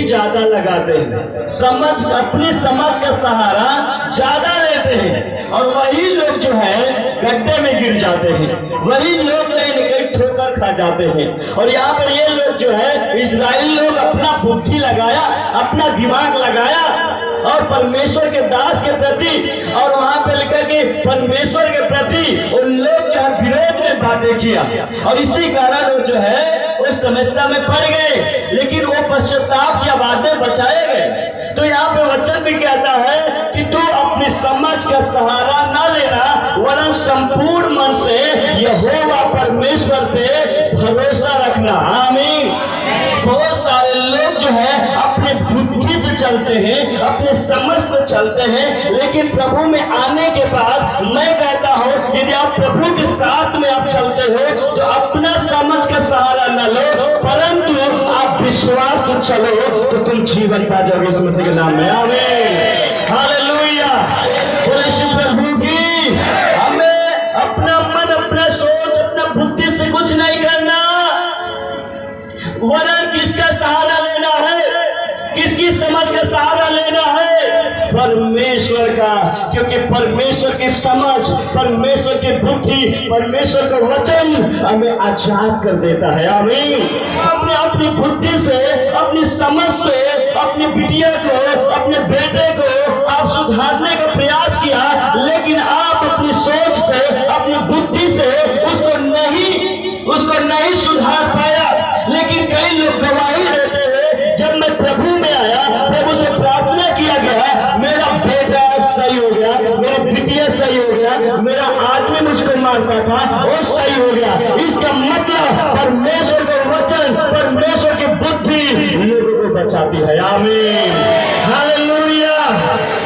ज्यादा लगाते हैं, अपनी समझ का सहारा ज्यादा लेते हैं, और वही लोग जो है गड्ढे में गिर जाते हैं, वही लोग कहीं न कहीं ठोकर खा जाते हैं। और यहाँ पर ये लोग जो है इजराइल लोग अपना बुद्धि लगाया, अपना दिमाग लगाया और परमेश्वर के दास के प्रति, और वहां पे लिखा कि परमेश्वर के प्रति उन लोग जो है विरोध में बातें किया, और इसी कारण वो जो है उस समस्या में पड़ गए, लेकिन वो पश्चाताप की आवाज में बचाए गए। तो यहाँ पे वचन भी कहता है कि तू अपनी समझ का सहारा न लेना, वरन संपूर्ण मन से यहोवा परमेश्वर पे भरोसा रखना। आमीन। बहुत सारे लोग जो है अपने बुद्धि से चलते हैं, अपने समझ से चलते हैं, लेकिन प्रभु में आने के बाद मैं कहता हूँ यदि आप प्रभु के साथ में आप चलते हो तो अपना समझ का सहारा न लो, परंतु आप विश्वास से चलो तो तुम जीवन पा जाओगे इस मसीह के नाम में। आमीन। हालेलुया। बोले यीशु प्रभु की। हमें अपना मन, अपना सोच, अपना बुद्धि से कुछ नहीं करना, वरन किसका सहारा लेना है, किसकी समझ का सहारा लेना है? परमेश्वर का। क्योंकि परमेश्वर की समझ, परमेश्वर की बुद्धि, परमेश्वर का वचन हमें आजाद कर देता है। आमीन। अपने अपनी बुद्धि से, अपनी समझ से अपनी बिटिया को, अपने बेटे को आप सुधारने का प्रयास किया, लेकिन आप अपनी सोच से, अपनी बुद्धि से उसको नहीं सुधार पाया। लेकिन कई लोग गवाही देते हैं, जब मैं प्रभु में आया, प्रभु से प्रार्थना किया गया, मेरा बेटा सही हो गया, मेरी बिटिया सही हो गया, मेरा आदमी मुझको मारता था वो सही हो गया। इसका मतलब परमेश्वर का वचन, परमेश्वर की बुद्धि लोगों को बचाती है। आमीन। हालेलुया।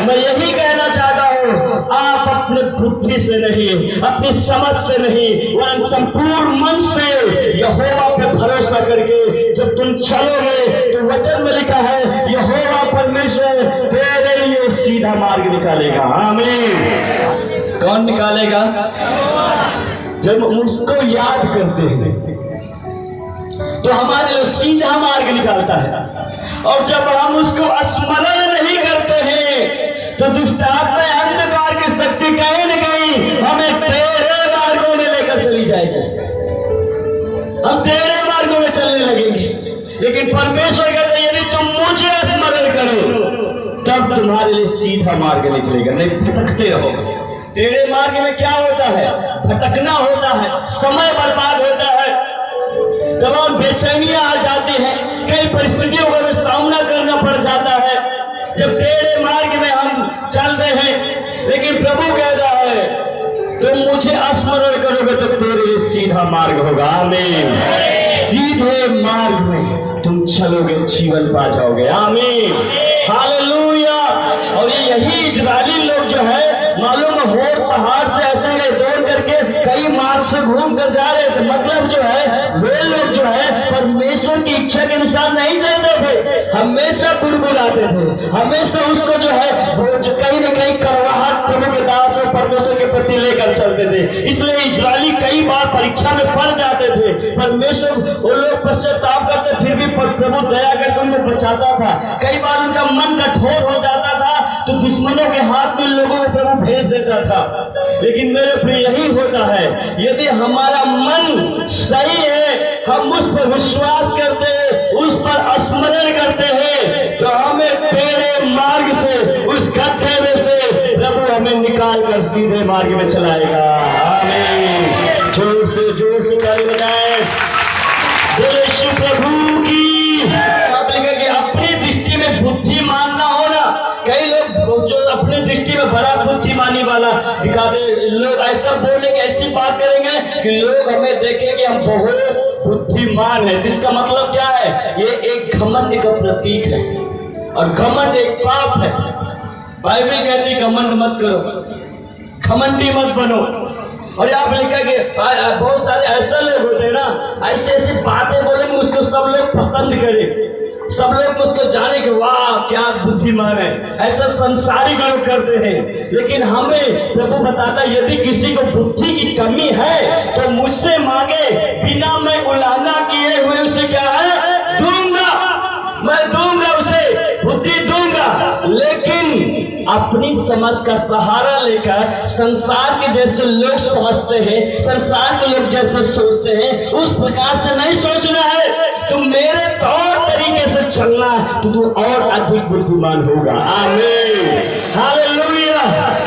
मैं यही कहना चाहता हूँ, आप अपने बुद्धि से नहीं, अपनी समझ से नहीं, वरन संपूर्ण मन से यहोवा पे भरोसा करके जब तुम चलोगे तो वचन में लिखा है यहोवा परमेश्वर तेरे लिए सीधा मार्ग निकालेगा। आमीन। कौन निकालेगा? जब उसको याद करते हैं तो हमारे लिए सीधा मार्ग निकालता है, और जब हम उसको स्मरण नहीं करते हैं तो दुष्टात्मा अंधकार की शक्ति कहीं न कहीं हमें टेढ़े मार्गों में लेकर चली जाएगी, हम टेढ़े मार्गों में चलने लगेंगे। लेकिन परमेश्वर कहते हैं यदि तुम मुझे स्मरण करो तब तुम्हारे लिए सीधा मार्ग निकलेगा, नहीं भटकते रहो। टेढ़े मार्ग में क्या होता है? भटकना होता है, समय बर्बाद होता है, तमाम बेचैनियां आ जाती हैं, कई परिस्थितियों का सामना करना पड़ जाता है जब टेढ़े मार्ग में हम चलते हैं। लेकिन प्रभु कहता है तुम मुझे स्मरण करोगे तो तेरे लिए सीधा मार्ग होगा। आमीन। सीधे मार्ग में तुम चलोगे, जीवन पा जाओगे। आमीन। हालेलुया। और यही इजरायली लोग जो है मालूम होर पहाड़ से ऐसे गए दौड़ करके कई मार्ग से घूम कर जा रहे थे। मतलब जो है वे लोग जो है परमेश्वर की इच्छा के अनुसार नहीं चलते थे, हमेशा बुड़बुड़ाते थे, हमेशा उसको जो है वो जो कहीं न कहीं करवाहट प्रभु के दास और परमेश्वर के प्रति लेकर चलते थे। इसलिए इजरायली कई बार परीक्षा में पड़ जाते थे। परमेश्वर वो लोग पश्चाताप करते, फिर भी प्रभु दया करके उनको बचाता था। कई बार उनका मन कठोर हो जाता था तो दुश्मनों के हाथ में लोगों को प्रभु भेज देता था। लेकिन मेरे प्रिय यही होता है, यदि हमारा मन सही है, हम उस पर विश्वास करते हैं, उस पर स्मरण करते हैं, तो हमें टेढ़े मार्ग से, उस गड्ढे में से प्रभु हमें निकाल कर सीधे मार्ग में चलाएगा। आमीन। जोर से ताली बजाएं। बोले यीशु प्रभु की। आप लिखा कि अपनी दृष्टि में बुद्धिमान ना होना। कई लोग जो अपनी दृष्टि में बड़ा बुद्धिमानी वाला दिखाते, लोग ऐसा बोलेंगे, ऐसी बात करेंगे कि लोग हमें देखें कि हम बहुत बुद्धिमान है। जिसका मतलब क्या है? ये एक घमंड का प्रतीक है, और घमंड एक पाप है। बाइबल कहती है घमंड मत करो, घमंडी मत बनो। और यहाँ पे लिखा कि बहुत सारे ऐसे लोग होते हैं ना, ऐसी बातें बोलेंगे उसको सब लोग पसंद करें, सब लोग उसको जाने के वाह क्या बुद्धिमान है, ऐसा संसारिक लोग करते हैं। लेकिन हमें प्रभु बताता है यदि किसी को बुद्धि की कमी है तो मुझसे मांगे, बिना मैं उलाहना किए हुए उसे क्या है दूंगा, मैं दूंगा उसे। अपनी समझ का सहारा लेकर संसार के जैसे लोग समझते हैं, संसार के लोग जैसे सोचते हैं, उस प्रकार से नहीं सोचना है। तुम मेरे तौर तरीके से चलना तो तू और अधिक बुद्धिमान होगा। आमीन, हालेलुया।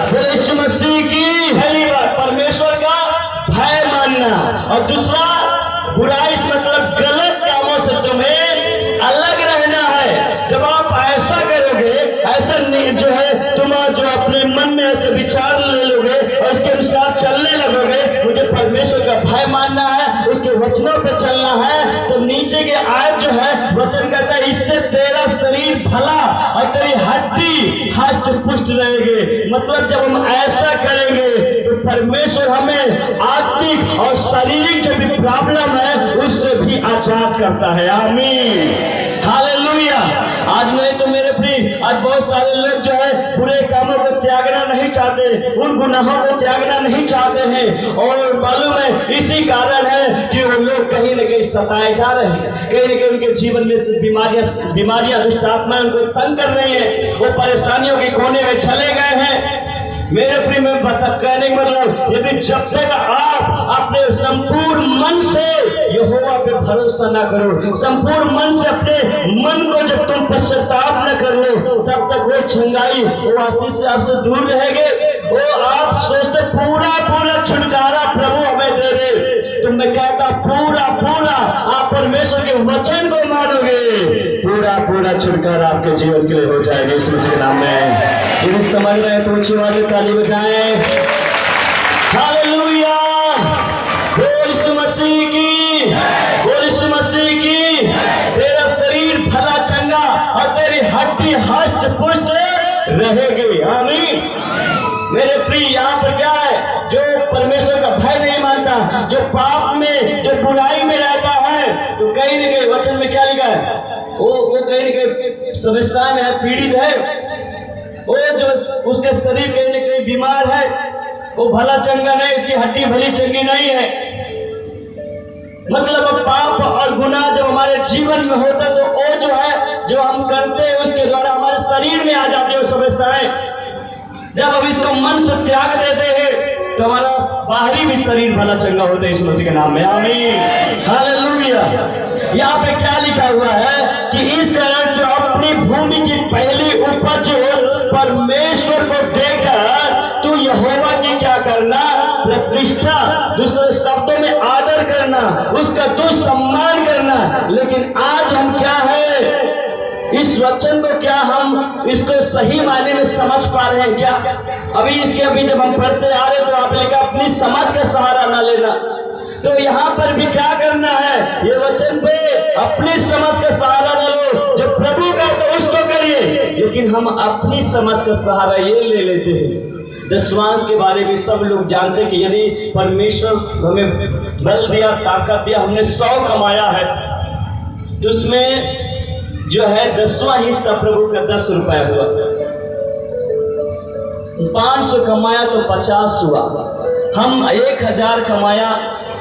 बोले यीशु मसीह की। पहली बात परमेश्वर का भय मानना, और दूसरा बुराई से मतलब गलत कामों से तुम्हें अलग रहना है। जब आप ऐसा करोगे, ऐसा जो है तुम जो अपने मन में ऐसे विचार ले लोगे और उसके अनुसार चलने लगोगे, मुझे परमेश्वर का भय मानना है, उसके वचनों पे चलना है, तो नीचे के आयत जो है वचन कहता है इससे तेरा शरीर भला और तेरी हड्डी हष्ट पुष्ट रहेगी। मतलब जब हम ऐसा करेंगे तो परमेश्वर हमें आत्मिक और शारीरिक जो भी प्रॉब्लम है उससे भी आजाद करता है। आमीन, हालेलुया। आज नहीं तो मेरे प्रिय, आज बहुत सारे लोग जो है बुरे कामों को त्यागना नहीं चाहते, उन गुनाहों को त्यागना नहीं चाहते हैं, और मालूम है इसी कारण है कि वो लोग कहीं न कहीं सताए जा रहे हैं, कहीं न कहीं उनके जीवन में बीमारियां दुष्ट आत्माएं उनको तंग कर रही हैं, वो परेशानियों के कोने में चले गए हैं। मेरे प्रिय में कहने का मतलब, यदि जब तक आप अपने संपूर्ण मन से यहोवा पे भरोसा ना करो, संपूर्ण मन से अपने मन को जब तुम पश्चाताप न कर लो, तब तक वो छंगाई, वो आशीष से आपसे दूर रहेंगे। वो आप सोचते पूरा पूरा छुटकारा प्रभु हमें दे दे, तो मैं कहता पूरा पूरा आप परमेश्वर के वचन को मानोगे, पूरा पूरा छुटकारा आपके जीवन के लिए हो जाएगा इस मसीह के नाम में। यदि समझ रहे हैं तो ऊंची वाली ताली बजाएं। हालेलुया, बोल यीशु मसीह की, बोल यीशु मसीह की। तेरा शरीर भला चंगा और तेरी हड्डी हष्ट पुष्ट रहेगी। आमीन। मेरे प्रिय, यहाँ पर क्या है, जो परमेश्वर का भय नहीं मानता, जो पाप में जो बुराई में रहता है, तो कहीं न कहीं वचन में क्या लिखा है, वो कहीं न कहीं समस्या में है, पीड़ित है, वो जो उसके शरीर कहीं न कहीं बीमार है, वो भला चंगा नहीं, उसकी हड्डी भली चंगी नहीं है। मतलब पाप और गुनाह जब हमारे जीवन में होता है तो वो जो है जो हम करते हैं उसके द्वारा हमारे शरीर में आ जाती है समस्याएं। जब हम इसको मन से त्याग देते हैं तो हमारा बाहरी भी शरीर भला चंगा होता है इस मसीह के नाम में। आमीन, हालेलुया। यहाँ पे क्या लिखा हुआ है कि इस कारण जो अपनी भूमि की पहली उपज परमेश्वर को देकर तू यहोवा की क्या करना, प्रतिष्ठा, दूसरे शब्दों में आदर करना, उसका तू सम्मान करना। लेकिन आज हम क्या है, इस वचन को क्या हम इसको सही मायने में समझ पा रहे हैं क्या? अभी जब हम पढ़ते आ रहे तो आपने लिखा अपनी समझ का सहारा ना लेना, तो यहाँ पर भी क्या करना है, ये वचन पे अपनी समझ का सहारा न लो, जो प्रभु का तो उसको करिए, लेकिन हम अपनी समझ का सहारा ये ले लेते हैं। दशवांश के बारे में सब लोग जानते हैं कि यदि परमेश्वर हमें बल दिया, ताकत दिया, हमने 100 कमाया है तो उसमें जो है 10वां हिस्सा प्रभु का 10 रुपया हुआ, 500 कमाया तो 50 हुआ, हम 1000 कमाया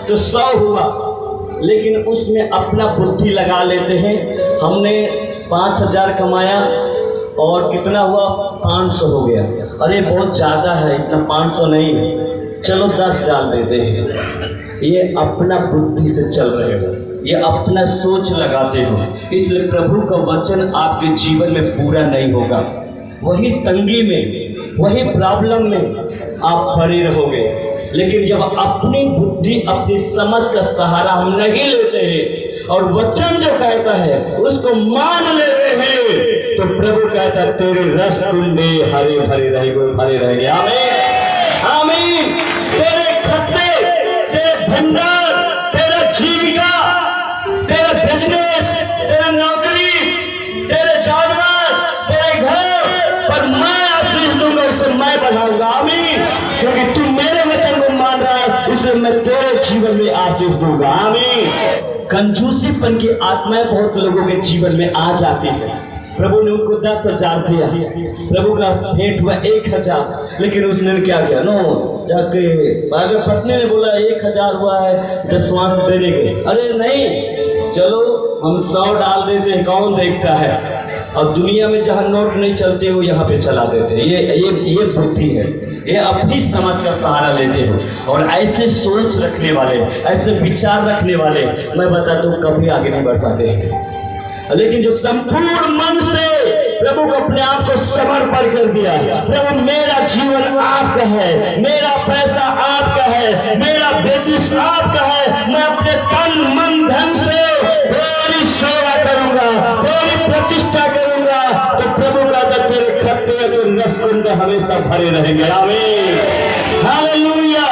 तो 100 हुआ, लेकिन उसमें अपना बुद्धि लगा लेते हैं। हमने 5000 कमाया और कितना हुआ, 500 हो गया, अरे बहुत ज़्यादा है, इतना 500 नहीं, चलो 10 डाल देते हैं। ये अपना बुद्धि से चल रहे हो, ये अपना सोच लगाते हो, इसलिए प्रभु का वचन आपके जीवन में पूरा नहीं होगा। वही तंगी में, वही प्रॉब्लम में आप पड़े रहोगे। लेकिन जब अपनी बुद्धि, अपनी समझ का सहारा हम नहीं लेते हैं और वचन जो कहता है उसको मान लेते हैं, तो प्रभु कहता है तेरे रस कुंडे हरे भरे रहेंगे। आमीन, आमीन। तेरे खत्ते, तेरे भंडार, तेरा जीविका, तेरा बिजनेस, तेरा नौकरी, तेरे जानवर, तेरे घर पर मैं आशीष दूंगा, उससे मैं बढ़ाऊंगा। आमीन, क्योंकि तू मेरे वचन को मान रहा है, इसलिए मैं तेरे जीवन में आशीष दूंगा। आमीन। कंजूसीपन की आत्माएं बहुत लोगों के जीवन में आ जाती है। प्रभु ने उनको 10,000 दिया, प्रभु का भेंट हुआ 1000, लेकिन उसने क्या किया, नो जाके अगर पत्नी ने बोला 1000 हुआ है 10वां से दे देंगे, अरे नहीं, चलो हम 100 डाल देते हैं, कौन देखता है। और दुनिया में जहाँ नोट नहीं चलते हो यहाँ पे चला देते। ये बुद्धि है, ये अपनी समझ का सहारा लेते हो। और ऐसे सोच रखने वाले, ऐसे विचार रखने वाले, मैं बताता हूँ कभी आगे नहीं बढ़ पाते। लेकिन जो संपूर्ण मन से प्रभु को अपने आप को समर्पण कर दिया, प्रभु मेरा जीवन आपका है, मेरा पैसा आपका है, मेरा बिजनेस आपका है, मैं अपने तन मन धन से तेरी सेवा करूंगा, तेरी प्रतिष्ठा करूंगा, तो प्रभु का तो तेरे खत्ते तो रसकुंड हमेशा भरे रहेंगे। आमीन, हालेलुया।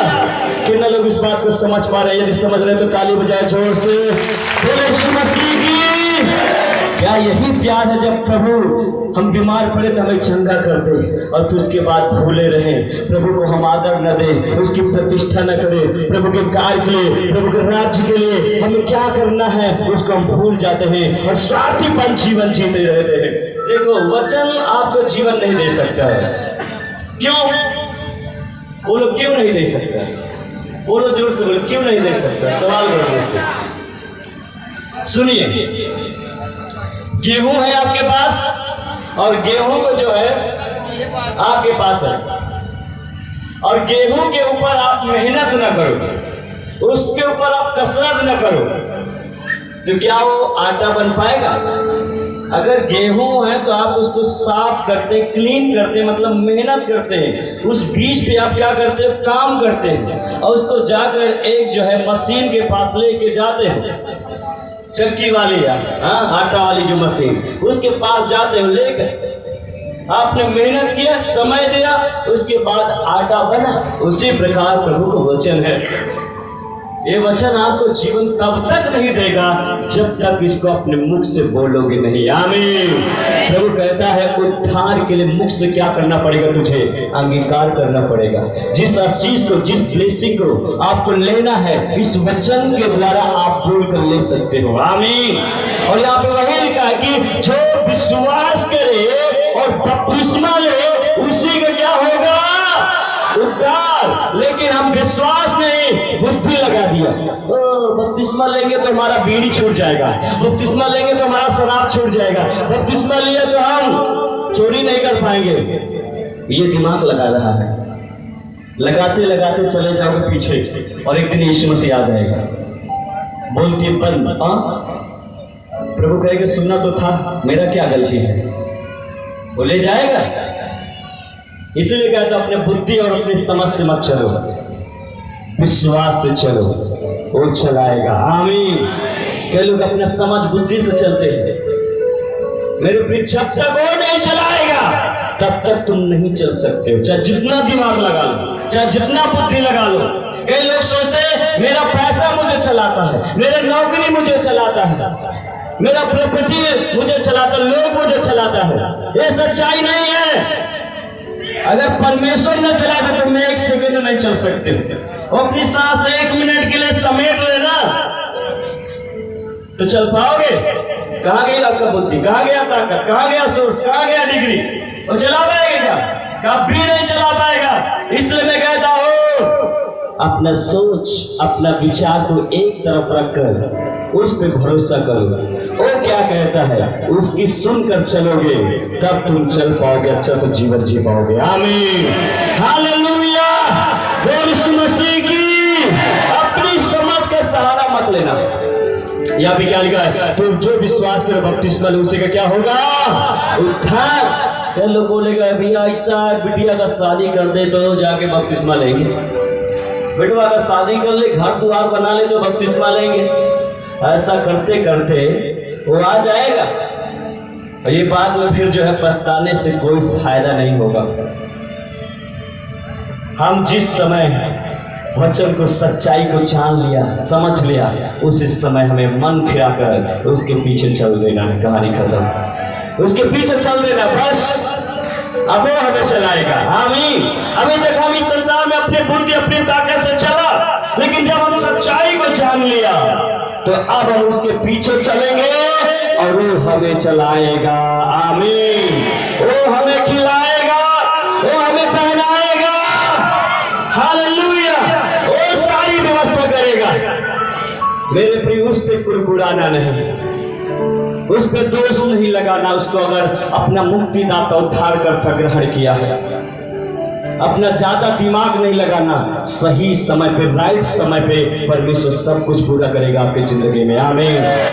कितने लोग इस बात को समझ पा रहे हैं? यदि समझ रहे तो ताली बजाए जोर से, बोले यीशु मसीह की। क्या यही प्यार है जब प्रभु हम बीमार पड़े तो हमें चंगा कर दे और फिर उसके बाद भूले रहें, प्रभु को हम आदर न दे, उसकी प्रतिष्ठा न करें, प्रभु के कार्य के लिए, प्रभु के राज्य के लिए हमें क्या करना है उसको हम भूल जाते हैं और स्वार्थीपन जीवन जीते रहते हैं। देखो, वचन आपको जीवन नहीं दे सकता है। क्यों बोलो, क्यों नहीं दे सकता? बोलो जोर से, बोलो क्यों नहीं दे सकता? सवाल करो मुझसे। सुनिए, गेहूं है आपके पास और गेहूं को जो है आपके पास है, और गेहूं के ऊपर आप मेहनत न करो, उसके ऊपर आप कसरत न करो, तो क्या वो आटा बन पाएगा? अगर गेहूं है तो आप उसको साफ करते, क्लीन करते, मतलब मेहनत करते हैं, उस बीज पे आप क्या करते हो? काम करते हैं, और उसको जाकर एक जो है मशीन के पास लेके जाते हैं, चक्की वाली या आटा वाली जो मशीन, उसके पास जाते हो, लेकर आपने मेहनत किया, समय दिया, उसके बाद आटा बना। उसी प्रकार प्रभु को वचन है। ये वचन आपको जीवन तब तक नहीं देगा जब तक इसको अपने मुख से बोलोगे नहीं। आमीन। प्रभु कहता है उद्धार के लिए मुख से क्या करना पड़ेगा? तुझे अंगीकार करना पड़ेगा। जिस आशीष को, जिस ब्लेसिंग को आपको लेना है, इस वचन के द्वारा आप बोल कर ले सकते हो। आमीन। और यहाँ पे वही लिखा है कि जो विश्वास करे और बपतिस्मा ले उसी का क्या होगा? उद्धार। लेकिन हम विश्वास नहीं, बुद्धि लगा दिया। बपतिस्मा लेंगे तो हमारा बीड़ी छूट जाएगा, बपतिस्मा लेंगे तो हमारा शराब छूट जाएगा, बपतिस्मा लिया तो हम चोरी नहीं कर पाएंगे। ये दिमाग लगा रहा है। लगाते लगाते चले जाओगे पीछे और एक दिन यीशु मसीह आ जाएगा, बोलती बंद। प्रभु कहेगा सुनना तो था, मेरा क्या गलती है? वो ले जाएगा। इसलिए कहता अपने बुद्धि और अपनी समझ से मत चलो, विश्वास से चलो, वो चलाएगा। आमीन। कई लोग अपने समझ बुद्धि से चलते हैं। मेरे प्रिय, जब तक वो नहीं चलाएगा तब तक तुम नहीं चल सकते हो, चाहे जितना दिमाग लगा लो, चाहे जितना बुद्धि लगा लो। कई लोग सोचते हैं मेरा पैसा मुझे चलाता है, मेरा नौकरी मुझे चलाता है, मेरा प्रॉपर्टी मुझे चलाता है, लोग मुझे चलाता है। ये सच्चाई नहीं है। अगर परमेश्वर न चलाता तो मैं एक सेकंड नहीं चल सकते। अपनी सांस 1 मिनट के लिए समेट लेना तो चल पाओगे। कहाँ गई आपका बुद्धि? कहाँ गया ताकत? कहाँ गया सोर्स? कहाँ गया डिग्री? वो चला पाएगा? कभी नहीं चला पाएगा। इसलिए मैं कहता हूँ अपना सोच, अपना विचार को एक तरफ रखकर उस पे भरोसा करो। वो क्या कहता है उसकी सुनकर चलोगे, तब तुम चल पाओगे, अच्छा से जीवन जी पाओगे। आमीन। हालेलुया। यीशु मसीह की। अपनी समझ का सहारा मत लेना। यहाँ पे क्या लिखा है? तो जो विश्वास करे बपतिस्मा ले उसी का क्या होगा? उद्धार। कई लोग बोलेगा भैया ऐसा बिटिया का शादी कर दे तो जाके बपतिस्मा लेंगे, बेटवा का शादी कर ले, घर द्वार बना ले तो बपतिस्मा लेंगे। ऐसा करते करते वो आ जाएगा और ये बाद में फिर जो है पछताने से कोई फायदा नहीं होगा। हम जिस समय वचन को, सच्चाई को जान लिया, समझ लिया, उस समय हमें मन फिरा कर उसके पीछे चल देना है। कहानी खत्म। उसके पीछे चल देना बस। अब वो हमें चलाएगा। आमीन। अभी तक हम इस संसार में अपनी बुद्धि, अपनी ताकत से चला, लेकिन जब हम सच्चाई को जान लिया तो अब हम उसके पीछे चलेंगे और वो हमें चलाएगा। आमीन। वो हमें खिलाएगा, वो हमें पहनाएगा। हालेलुया। वो सारी व्यवस्था करेगा। मेरे प्रिय, उस पे कुड़कुड़ाना नहीं, उस पर दोष नहीं लगाना उसको, अगर अपना मुक्तिदाता उद्धार करता ग्रहण किया है। अपना ज्यादा दिमाग नहीं लगाना, सही समय पे, राइट समय पे परमेश्वर सब कुछ पूरा करेगा आपकी जिंदगी में। आमीन।